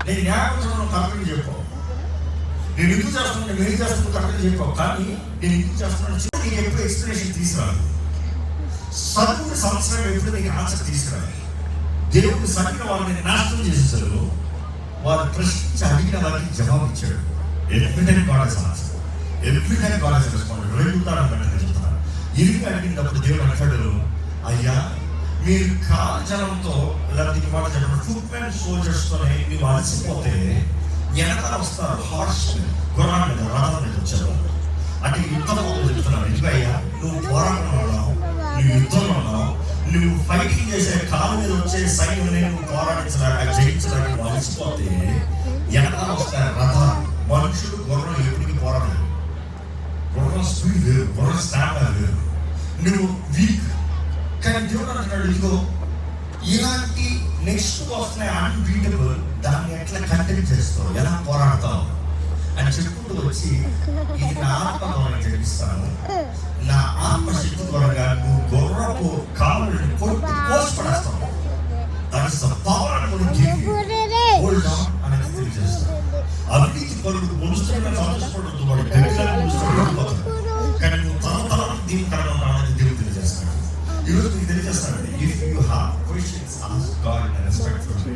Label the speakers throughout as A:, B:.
A: నేను న్యాయపత్రంలో కరెక్ట్గా చెప్పావు, నేను ఎందుకు చేస్తున్నాను, నేను ఏం చేస్తున్నాను కరెక్ట్గా చెప్పావు, కానీ నేను ఎందుకు చేస్తున్నాను నీకు ఎప్పుడు ఎక్స్ప్లెనేషన్ తీసుకురాలి. సత్తుని సంవత్సరం ఎప్పుడు నీకు ఆన్సర్ తీసుకురాలి. దేవుడు సరైన వాళ్ళని నాశనం చేసేసారు, వారు ప్రశ్నించి అడిగిన వారికి జవాబు ఇచ్చాడు. Every time God has answer, every time God has responded. రెండు ఉదాహరణ వెంటనే చెప్తాను. ఇరిగి అడిగినప్పుడు దేవుడు అంటాడు, అయ్యా మీరు కాలజలంతో లేకపోతే ఈ మాట చెప్పండి ఫుట్మెన్ సోల్జర్స్తోనే మీరు అలసిపోతే వెనకాల వస్తారు హార్స్ గుర్రాల మీద రథాల మీద వచ్చారు. అంటే యుద్ధంలో చెప్తున్నాను, ఎందుకయ్యా నువ్వు పోరాటంలో ఉన్నావు, నువ్వు యుద్ధంలో ఉన్నావు, నువ్వు ఫైటింగ్ చేసే కాలు మీద వచ్చే సైన్యుని నువ్వు పోరాడించలేక జయించలేక నువ్వు అలసిపోతే వెనకాల వస్తాయి రథాలు. మనుషులు గుర్రం ఎప్పటికీ పోరాడలేదు, గుర్రం స్పీడ్ వేరు, గుర్రం స్టామినా వేరు, నువ్వు వీక్. కానీ దేవుడు అంటున్నాడు, ఇదిగో ఇలాంటి నెక్స్ట్ వస్తున్నాయి అన్బీటబుల్, దాన్ని ఎట్లా కంటెంట్ చేస్తావు, ఎలా పోరాడతావు అని చెప్పుకుంటూ వచ్చి ఇది నా ఆత్మ ద్వారా జరిగిస్తాను, నా ఆత్మశక్తి ద్వారా నువ్వు గుర్రపు కాళ్ళని కొట్టి కోసిపడేస్తావు, దాని పవర్ అనేది తెలియజేస్తాను. అవినీతి పరుడు మునుస్తున్న సంతోషపడుతూ వాడు గట్టిగా కానీ నువ్వు తరతరాలు దీనికరంగా ఉన్నావని దేవుడు తెలియజేస్తాడు. ఈరోజు నీకు తెలియజేస్తానండి, if you have questions ask God in respectful way.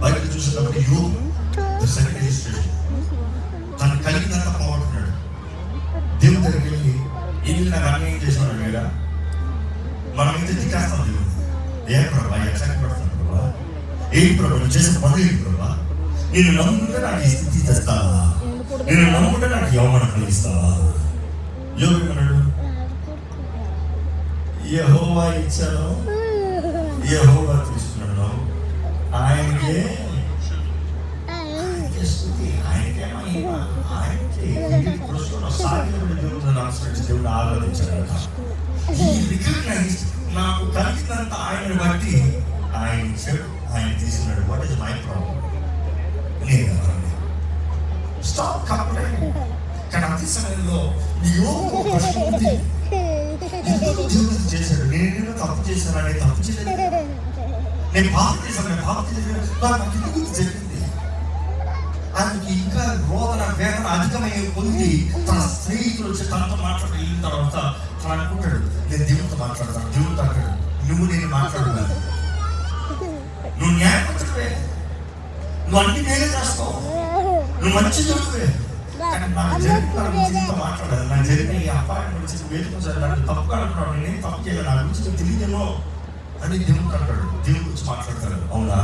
A: Bible చూసినప్పుడు యోబు ది సెకండ్ ఇలిస్ట్రేషన్ తను కలిగినంత పోగొట్టుకున్నాడు. దేవుడి దగ్గరికి వెళ్ళి ఇది నాకు అన్యాయం చేసినాడు కదా, మనం ఇంత తిట్టేస్తాం దేవుడు, ఏ ప్రభా ఎట్లా పడతాను ప్రభా, ఏంటి ప్రభా నువ్వు చేసిన పనులు ఏంటి ప్రభా, నేను నమ్ముకుంటే నాకు ఈ స్థితి తెస్తావా, నేను నమ్ముకుంటే నాకు యవ్వనం కలిగిస్తావా. యోబు అన్నాడు, యెహోవా ఇచ్చాను యెహోవా తీసుకున్నాడు, ఆయనకే స్తుతి, ఆయనకే మహిమ, ఆయనకే దేవుడిని అనుసరించి దేవుడిని ఆరాధించాడు. నాకు కలిగినంత ఆయనను బట్టి ఆయన ఇచ్చాడు, ఆయన తీసుకున్నాడు. What is my problem? నేను స్టాప్ కంప్లైంట్. కానీ అతి సమయంలో నీ దేవుడు చేశాడు, నేను తప్పు చేశాను, నేను తప్పు చేయలేదు, నేను పాపం చేశాను, నేను పాపం చేయలేదు, నాకు ఎందుకు జరిగింది. ఆయనకి ఇంకా రోదన వేదన అధికమై పొంది తన స్నేహితులు వచ్చి తనతో మాట్లాడిన తర్వాత తను అనుకుంటాడు, నేను దేవుడితో మాట్లాడతాను. దేవుడితో అంటాడు, నువ్వు నేను మాట్లాడుతున్నాను, నువ్వు న్యాయపత్రుడే, నువ్వు అన్ని నేనే చేస్తావు, నువ్వు మంచి చదువువే, కానీ నాకు జరిగిన మాట్లాడాలి, నాకు జరిగిన ఈ అపాయం గురించి వేడుకోసారి నాకు తప్పుగా అంటున్నాడు, నేనేం తప్పు చేయాలి, నా గురించి తెలియదేమో అని దేవుడు అంటాడు. దేవుడి గురించి మాట్లాడతాడు. అవునా?